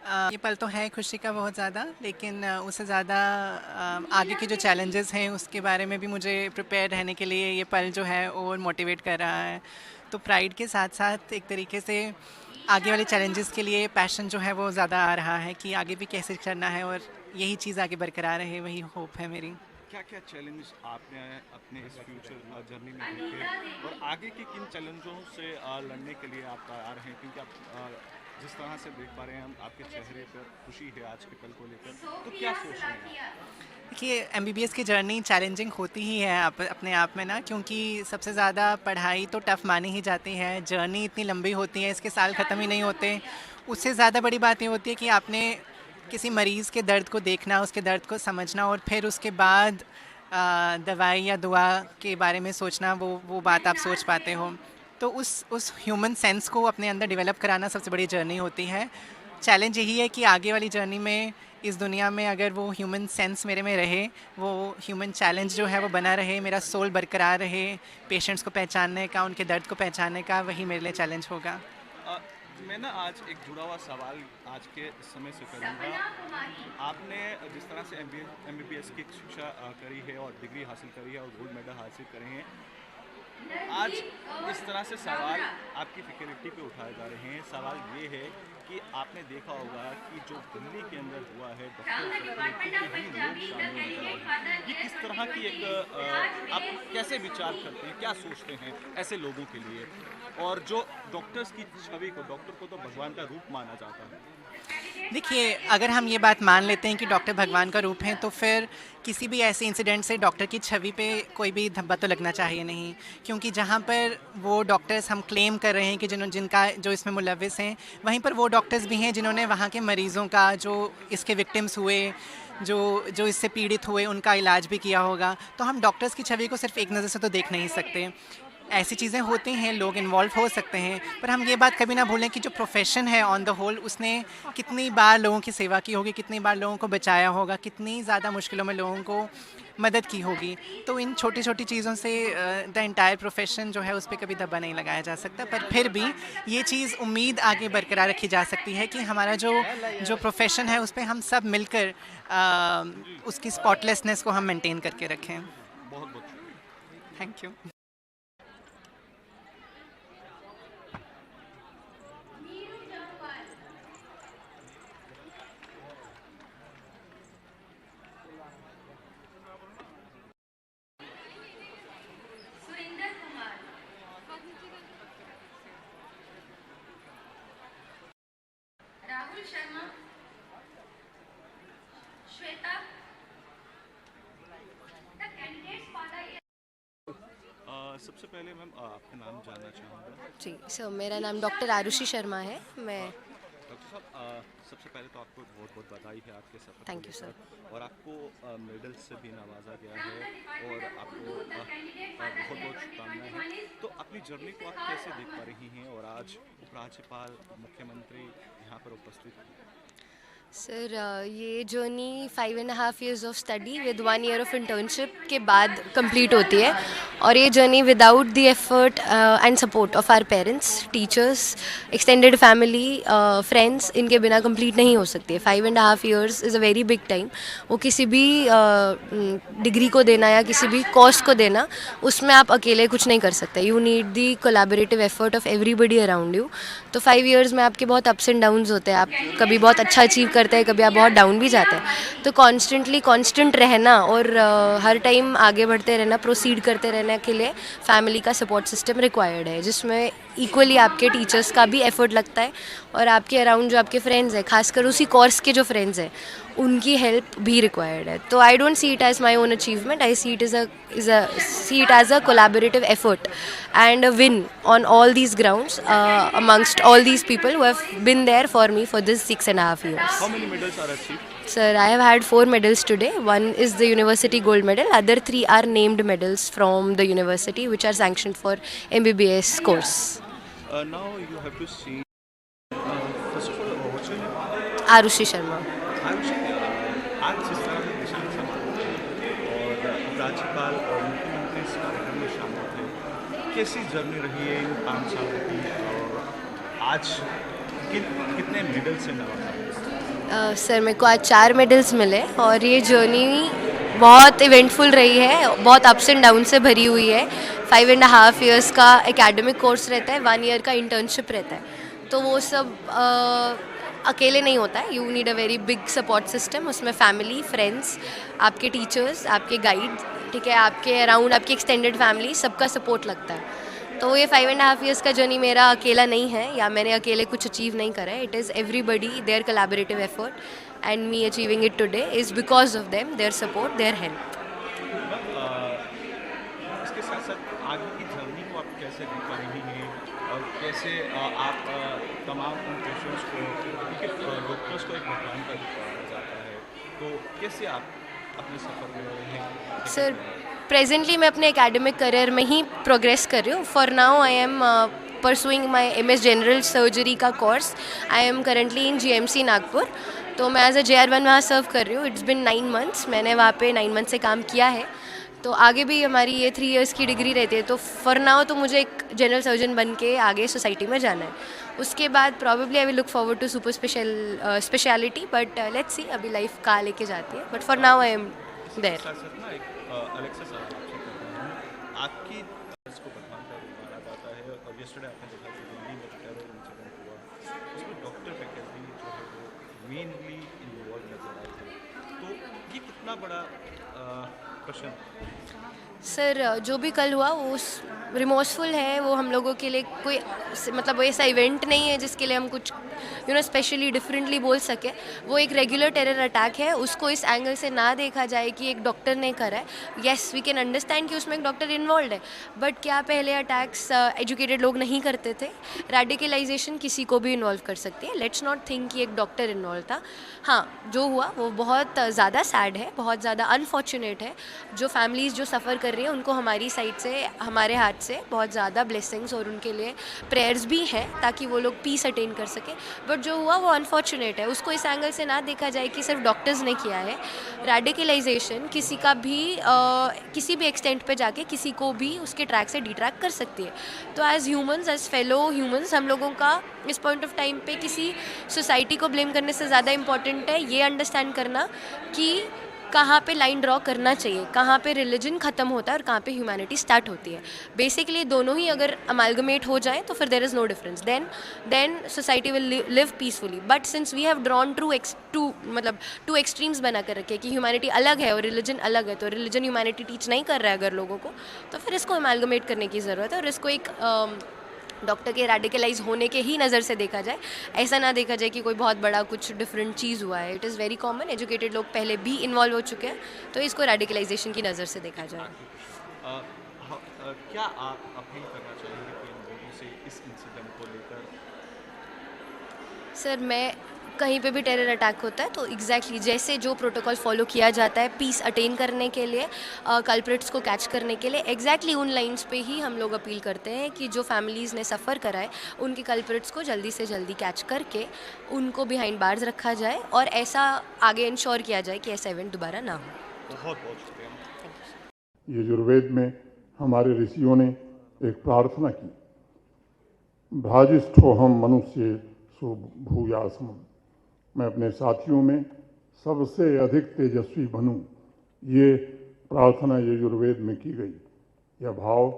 ये पल तो है खुशी का बहुत ज़्यादा, लेकिन उससे ज़्यादा आगे के जो चैलेंजेस हैं उसके बारे में भी मुझे प्रिपेयर रहने के लिए ये पल जो है और मोटिवेट कर रहा है। तो प्राइड के साथ साथ एक तरीके से आगे वाले चैलेंजेस के लिए पैशन जो है वो ज़्यादा आ रहा है कि आगे भी कैसे करना है और यही चीज़ आगे बरकरार रहे, वही होप है मेरी। क्या क्या चैलेंज आपने अपने इस फ्यूचर जर्नी में देखे और आगे के किन चैलेंजों से लड़ने के लिए आप तैयार हैं, क्योंकि आप जिस तरह से देख पा रहे हैं हम आपके चेहरे पर खुशी है आज के कल को लेकर, तो क्या सोच रहे हैं आप? देखिए, एमबीबीएस की जर्नी चैलेंजिंग होती ही है अपने आप में ना, क्योंकि सबसे ज़्यादा पढ़ाई तो टफ़ मानी ही जाती है। जर्नी इतनी लंबी होती है, इसके साल ख़त्म ही नहीं होते। उससे ज़्यादा बड़ी बात ये होती है कि आपने किसी मरीज़ के दर्द को देखना, उसके दर्द को समझना और फिर उसके बाद दवाई या दुआ के बारे में सोचना, वो बात आप सोच पाते हो। तो उस ह्यूमन सेंस को अपने अंदर डेवलप कराना सबसे बड़ी जर्नी होती है। चैलेंज यही है कि आगे वाली जर्नी में इस दुनिया में अगर वो ह्यूमन सेंस मेरे में रहे, वो ह्यूमन चैलेंज जो है वो बना रहे, मेरा सोल बरकरार रहे, पेशेंट्स को पहचानने का, उनके दर्द को पहचानने का, वही मेरे लिए चैलेंज होगा। अ, मैं ना आज एक जुड़ा हुआ सवाल आज के समय से करूँगा। आपने जिस तरह से एमबीबीएस की शिक्षा करी है और डिग्री हासिल करी है और गोल्ड मेडल हासिल करे हैं, आज इस तरह से सवाल आपकी फैकल्टी पे उठाए जा रहे हैं। सवाल ये है कि आपने देखा होगा कि जो दिल्ली के अंदर हुआ है, डॉक्टर फैकल्टी के ही लोग शामिल नजर आए हैं। ये किस तरह की एक आप कैसे विचार करते हैं, क्या सोचते हैं ऐसे लोगों के लिए, और जो डॉक्टर्स की छवि को, डॉक्टर को तो भगवान का रूप माना जाता है। देखिए, अगर हम ये बात मान लेते हैं कि डॉक्टर भगवान का रूप हैं, तो फिर किसी भी ऐसे इंसिडेंट से डॉक्टर की छवि पे कोई भी धब्बा तो लगना चाहिए नहीं। क्योंकि जहाँ पर वो डॉक्टर्स हम क्लेम कर रहे हैं कि जिनका जो इसमें मुलविस हैं, वहीं पर वो डॉक्टर्स भी हैं जिन्होंने वहाँ के मरीज़ों का, जो इसके विक्टिम्स हुए, जो जो इससे पीड़ित हुए, उनका इलाज भी किया होगा। तो हम डॉक्टर्स की छवि को सिर्फ एक नज़र से तो देख नहीं सकते। ऐसी चीज़ें होती हैं, लोग इन्वॉल्व हो सकते हैं, पर हम ये बात कभी ना भूलें कि जो प्रोफेशन है ऑन द होल, उसने कितनी बार लोगों की सेवा की होगी, कितनी बार लोगों को बचाया होगा, कितनी ज़्यादा मुश्किलों में लोगों को मदद की होगी। तो इन छोटी छोटी चीज़ों से द एंटायर प्रोफेशन जो है उस पर कभी धब्बा नहीं लगाया जा सकता। पर फिर भी ये चीज़ उम्मीद आगे बरकरार रखी जा सकती है कि हमारा जो जो प्रोफेशन है उस पर हम सब मिलकर उसकी स्पॉटलेसनेस को हम मेंटेन करके रखें। बहुत बहुत शुक्रिया। Thank you. Rahul Sharma, Shweta, the candidates for the सबसे पहले मैम आपका नाम जानना चाहूँगा। जी सर, मेरा नाम डॉक्टर आरुषि शर्मा है। मैं डॉक्टर साहब, सबसे पहले तो आपको बहुत बहुत बधाई है आपके सफर को थैंक यू लेकर, सर। और आपको मेडल से भी नवाजा गया है और आपको बहुत बहुत शुभकामनाएं हैं। तो अपनी जर्नी को आप कैसे देख पा रही हैं, और आज उपराज्यपाल, मुख्यमंत्री यहाँ पर उपस्थित हैं। सर, ये journey 5.5 years of study with 1 year of internship के बाद कंप्लीट होती है, और ये journey without the effort and support of our parents, teachers, extended family, friends, इनके बिना कंप्लीट नहीं हो सकती है। 5.5 years is a very big time. वो किसी भी डिग्री को देना या किसी भी कॉस्ट को देना, उसमें आप अकेले कुछ नहीं कर सकते। You need the collaborative effort of everybody around you. तो 5 years में आपके बहुत अप्स एंड डाउन्स होते हैं। आप कभी बहुत अच्छा अचीव करते हैं, कभी आप बहुत डाउन भी जाते हैं। तो कांस्टेंट रहना और हर टाइम आगे बढ़ते रहना, प्रोसीड करते रहने के लिए फैमिली का सपोर्ट सिस्टम रिक्वायर्ड है, जिसमें इक्वली आपके टीचर्स का भी एफर्ट लगता है, और आपके अराउंड जो आपके फ्रेंड्स हैं, खासकर उसी कोर्स के जो फ्रेंड्स हैं, उनकी हेल्प भी रिक्वायर्ड है। तो I don't see it as my own achievement, I see it as a collaborative effort and a win on all these grounds amongst all these people who have been there for me for this 6.5 years. How many medals are achieved? Sir, I have had 4 medals today. One is the university gold medal. Other 3 are named medals from the university which are sanctioned for MBBS course. Now you have to see, first of all, what's your name? Arushi Sharma. Ayushi, आज जिस तरह से दिशा और राज्यपाल और मुख्यमंत्री इस कार्यक्रम में शामिल थे, कैसी जर्नी रही है इन 5 सालों की, और आज कितने मेडल से नवाजा? सर मेरे को आज 4 मेडल्स मिले और ये जर्नी बहुत इवेंटफुल रही है, बहुत अप्स एंड डाउन से भरी हुई है। 5.5 ईयर्स का एकेडमिक कोर्स रहता है, 1 ईयर का इंटर्नशिप रहता है, तो वो सब अकेले नहीं होता है। You need a very big support system, उसमें फैमिली, फ्रेंड्स, आपके टीचर्स, आपके गाइड, ठीक है, आपके अराउंड आपकी एक्सटेंडेड फैमिली, सबका सपोर्ट लगता है। तो ये 5.5 ईयर्स का जर्नी मेरा अकेला नहीं है या मैंने अकेले कुछ अचीव नहीं करा है। It is everybody, their collaborative effort and me achieving it today is because of them, their support, their help. इसके साथ साथ आगे की जर्नी को आप कैसे देख रही हैं और कैसे आप तमाम उन पेशेंट्स को, क्योंकि डॉक्टर्स को एक भगवान का रूप माना जाता है, तो कैसे आप अपने सफ़र में रहे हैं? सर प्रेजेंटली मैं अपने एकेडमिक करियर में ही प्रोग्रेस कर रही हूँ। For now I am pursuing my MS general surgery का course. I am currently in GMC Nagpur, तो मैं एज अ JR1 वहाँ सर्व कर रही हूँ। इट्स बिन 9 मंथ्स, मैंने वहाँ पे 9 मंथ से काम किया है। तो आगे भी हमारी ये 3 इयर्स की डिग्री रहती है, तो फॉर नाउ तो मुझे एक जनरल सर्जन बन के आगे सोसाइटी में जाना है। उसके बाद probably I will look forward to super speciality, but let's see अभी लाइफ कहाँ लेके जाती है, but for now I am there. साथ साथ ना एक अलग सा सवाल आपसे कर रहा हूँ। आपकी इसको भगवान का रूप माना जाता है और yesterday आपने देखा कि दिल्ली में जो टेरर इंसिडेंट हुआ उसमें डॉक्टर फैकल्टी जो है वो मेनली इन्वॉल्व नजर आए थे, तो ये कितना बड़ा प्रश्न? सर जो भी कल हुआ वो रिमोर्सफुल है, वो हम लोगों के लिए कोई मतलब वो ऐसा इवेंट नहीं है जिसके लिए हम कुछ स्पेशली डिफरेंटली बोल सके। वो एक रेगुलर टेरर अटैक है, उसको इस एंगल से ना देखा जाए कि एक डॉक्टर ने करा है। येस वी कैन अंडरस्टैंड कि उसमें एक डॉक्टर इन्वॉल्व है, बट क्या पहले अटैक्स एजुकेटेड लोग नहीं करते थे? रेडिकलाइजेशन किसी को भी इन्वॉल्व कर सकती है, लेट्स नॉट थिंक कि एक डॉक्टर इन्वॉल्व था। हाँ, जो हुआ वो बहुत ज़्यादा सैड है, बहुत ज़्यादा अनफॉर्चुनेट है। जो फैमिलीज़ जो सफ़र कर रही है उनको हमारी साइड से, हमारे हाथ से बहुत ज़्यादा ब्लेसिंग्स और उनके लिए प्रेयर्स भी हैं ताकि वो लोग पीस अटेन कर सकें। बट जो हुआ वो अनफॉर्चुनेट है, उसको इस एंगल से ना देखा जाए कि सिर्फ डॉक्टर्स ने किया है। रेडिकलाइजेशन किसी का भी किसी भी एक्सटेंट पे जाके किसी को भी उसके ट्रैक से डिट्रैक्ट कर सकती है। तो as humans, as fellow humans, हम लोगों का इस पॉइंट ऑफ टाइम पे किसी सोसाइटी को ब्लेम करने से ज़्यादा इम्पॉर्टेंट है ये अंडरस्टैंड करना कि कहाँ पे लाइन ड्रॉ करना चाहिए, कहाँ पे रिलीजन ख़त्म होता है और कहाँ पे ह्यूमैनिटी स्टार्ट होती है। बेसिकली दोनों ही अगर अमालगमेट हो जाएं तो फिर there is no difference, then society will live peacefully. But since we have drawn to two extremes बना कर रखे कि ह्यूमैनिटी अलग है और रिलीजन अलग है, तो रिलीजन ह्यूमैनिटी टीच नहीं कर रहा है अगर लोगों को, तो फिर इसको अमालगमेट करने की ज़रूरत है और इसको एक डॉक्टर के रेडिकलाइज होने के ही नज़र से देखा जाए, ऐसा ना देखा जाए कि कोई बहुत बड़ा कुछ डिफरेंट चीज़ हुआ है। It is very common, educated लोग पहले भी इन्वॉल्व हो चुके हैं, तो इसको रेडिकलाइजेशन की नज़र से देखा जाए। क्या आप अपील करना चाहेंगे पीएम मोदी से इस इंसिडेंट को लेकर? सर मैं कहीं पे भी टेरर अटैक होता है तो एग्जैक्टली जैसे जो प्रोटोकॉल फॉलो किया जाता है पीस अटेन करने के लिए, कल्प्रिट्स को कैच करने के लिए, एग्जैक्टली उन लाइंस पे ही हम लोग अपील करते हैं कि जो फैमिलीज़ ने सफ़र करा है उनके कल्प्रिट्स को जल्दी से जल्दी कैच करके उनको बिहाइंड बार्स रखा जाए और ऐसा आगे इंश्योर किया जाए कि ऐसा इवेंट दोबारा ना हो। बहुत बहुत शुक्रिया। यजुर्वेद में हमारे ऋषियों ने एक प्रार्थना की, भ्राजिष्ठोहम मनुष्य सो भूयासम, मैं अपने साथियों में सबसे अधिक तेजस्वी बनूं, ये प्रार्थना यजुर्वेद में की गई। यह भाव